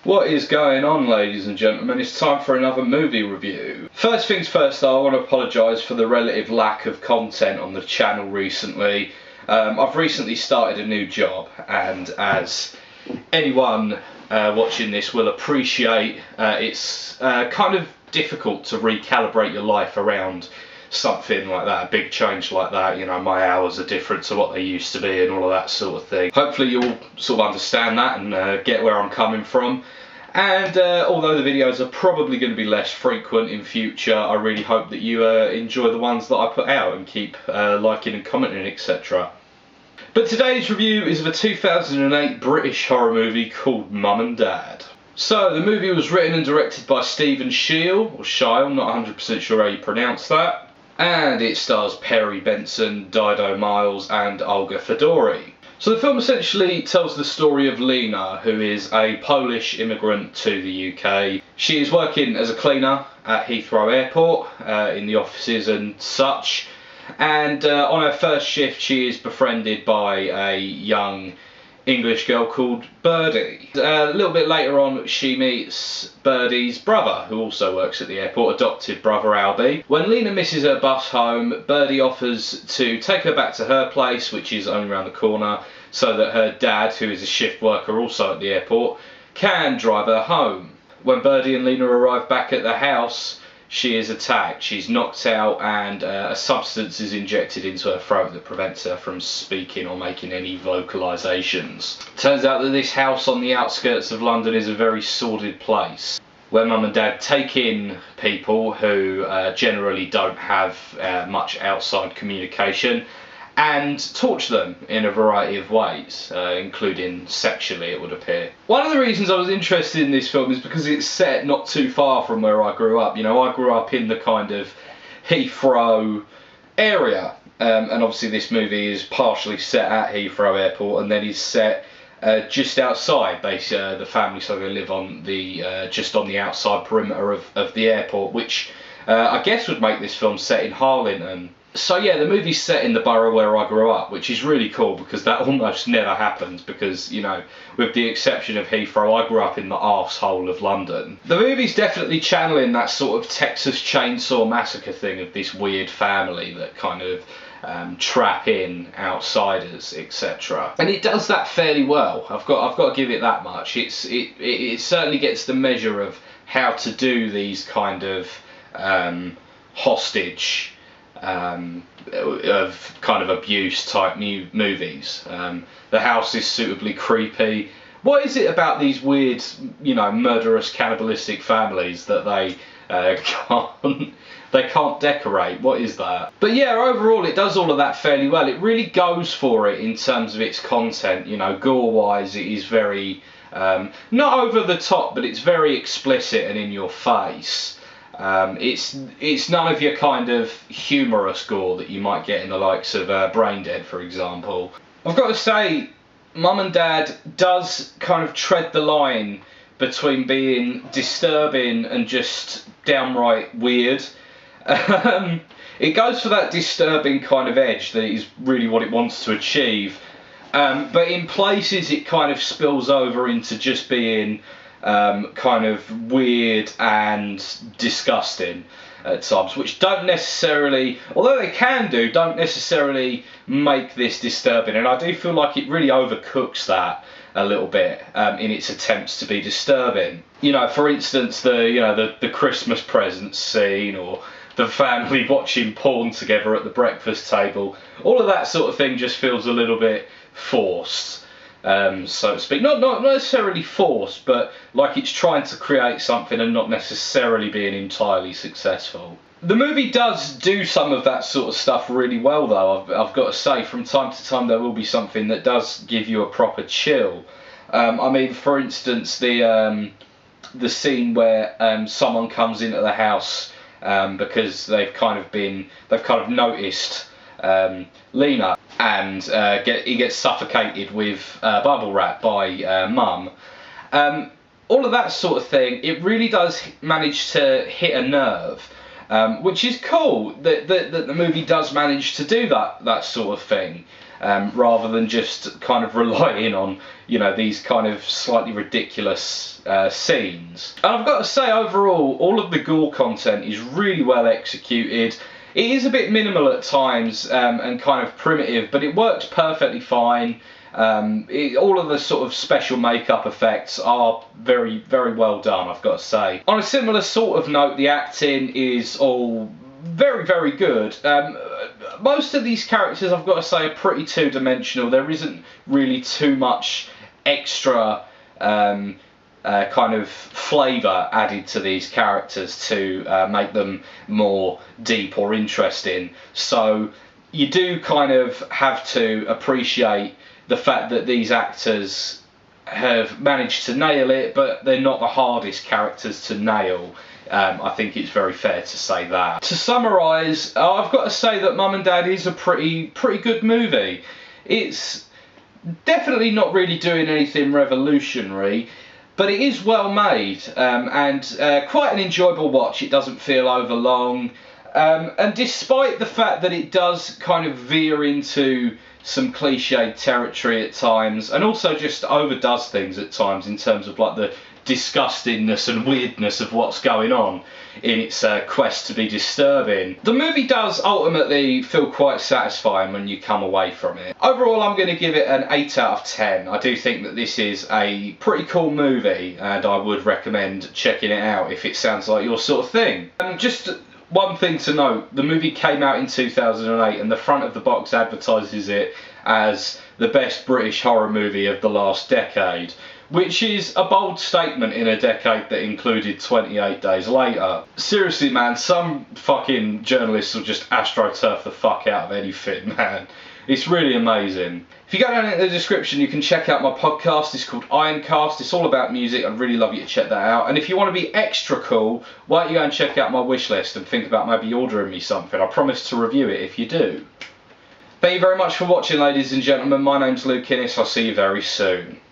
What is going on, ladies and gentlemen? It's time for another movie review. First things first though, I want to apologise for the relative lack of content on the channel recently. I've recently started a new job, and as anyone watching this will appreciate, it's kind of difficult to recalibrate your life around something like that, a big change like that. You know, my hours are different to what they used to be and all of that sort of thing. Hopefully you'll sort of understand that and get where I'm coming from. And although the videos are probably going to be less frequent in future, I really hope that you enjoy the ones that I put out and keep liking and commenting, etc. But today's review is of a 2008 British horror movie called Mum and Dad. So the movie was written and directed by Stephen Shiel, or Shiel, not 100% sure how you pronounce that. And it stars Perry Benson, Dido Miles and Olga Fedori. So the film essentially tells the story of Lena, who is a Polish immigrant to the UK. She is working as a cleaner at Heathrow Airport, in the offices and such. And on her first shift she is befriended by a young English girl called Birdie. A little bit later on she meets Birdie's brother, who also works at the airport, adopted brother Albie. When Lena misses her bus home, Birdie offers to take her back to her place, which is only around the corner, so that her dad, who is a shift worker also at the airport, can drive her home. When Birdie and Lena arrive back at the house, she is attacked. She's knocked out and a substance is injected into her throat that prevents her from speaking or making any vocalisations. Turns out that this house on the outskirts of London is a very sordid place, where Mum and Dad take in people who generally don't have much outside communication and torture them in a variety of ways, including sexually, it would appear. One of the reasons I was interested in this film is because it's set not too far from where I grew up. You know, I grew up in the kind of Heathrow area, and obviously this movie is partially set at Heathrow Airport and then is set just outside. The family, so they live on the just on the outside perimeter of the airport, which I guess would make this film set in Harlington. So yeah, the movie's set in the borough where I grew up, which is really cool because that almost never happens because, you know, with the exception of Heathrow, I grew up in the arsehole of London. The movie's definitely channeling that sort of Texas Chainsaw Massacre thing of this weird family that kind of trap in outsiders, etc. And it does that fairly well. I've got to give it that much. It certainly gets the measure of how to do these kind of hostage of kind of abuse type movies. The house is suitably creepy. What is it about these weird, you know, murderous cannibalistic families that they can't decorate? What is that? But yeah, overall it does all of that fairly well. It really goes for it in terms of its content. You know, gore wise it is very not over the top, but it's very explicit and in your face. It's none of your kind of humorous gore that you might get in the likes of Brain Dead, for example. I've got to say, Mum and Dad does kind of tread the line between being disturbing and just downright weird. It goes for that disturbing kind of edge that is really what it wants to achieve, but in places it kind of spills over into just being kind of weird and disgusting at times, which don't necessarily, although they can do, don't necessarily make this disturbing. And I do feel like it really overcooks that a little bit in its attempts to be disturbing. You know, for instance, the Christmas presents scene, or the family watching porn together at the breakfast table. All of that sort of thing just feels a little bit forced. So to speak, not necessarily forced, but like it's trying to create something and not necessarily being entirely successful. The movie does do some of that sort of stuff really well, though. I've got to say, from time to time there will be something that does give you a proper chill. I mean, for instance, the scene where someone comes into the house because they've kind of noticed Lena, and he gets suffocated with bubble wrap by Mum. All of that sort of thing, it really does manage to hit a nerve, which is cool that the movie does manage to do that sort of thing. rather than just kind of relying on, you know, these kind of slightly ridiculous scenes. And I've got to say, overall, all of the gore content is really well executed. It is a bit minimal at times and kind of primitive, but it works perfectly fine. All of the sort of special makeup effects are very, very well done, I've got to say. On a similar sort of note, the acting is all very, very good. Most of these characters, I've got to say, are pretty two-dimensional. There isn't really too much extra kind of flavour added to these characters to make them more deep or interesting. So you do kind of have to appreciate the fact that these actors have managed to nail it, but they're not the hardest characters to nail. I think it's very fair to say that. To summarise, I've got to say that Mum and Dad is a pretty good movie. It's definitely not really doing anything revolutionary, but it is well made and quite an enjoyable watch. It doesn't feel overlong. And despite the fact that it does kind of veer into some cliched territory at times, and also just overdoes things at times in terms of like the disgustingness and weirdness of what's going on in its quest to be disturbing, the movie does ultimately feel quite satisfying when you come away from it. Overall, I'm going to give it an 8 out of 10. I do think that this is a pretty cool movie, and I would recommend checking it out if it sounds like your sort of thing. Just one thing to note, the movie came out in 2008 and the front of the box advertises it as the best British horror movie of the last decade, which is a bold statement in a decade that included 28 Days Later. Seriously, man, some fucking journalists will just astroturf the fuck out of anything, man. It's really amazing. If you go down in the description, you can check out my podcast. It's called Ironcast. It's all about music. I'd really love you to check that out. And if you want to be extra cool, why don't you go and check out my wish list and think about maybe ordering me something. I promise to review it if you do. Thank you very much for watching, ladies and gentlemen. My name's Luke Innes. I'll see you very soon.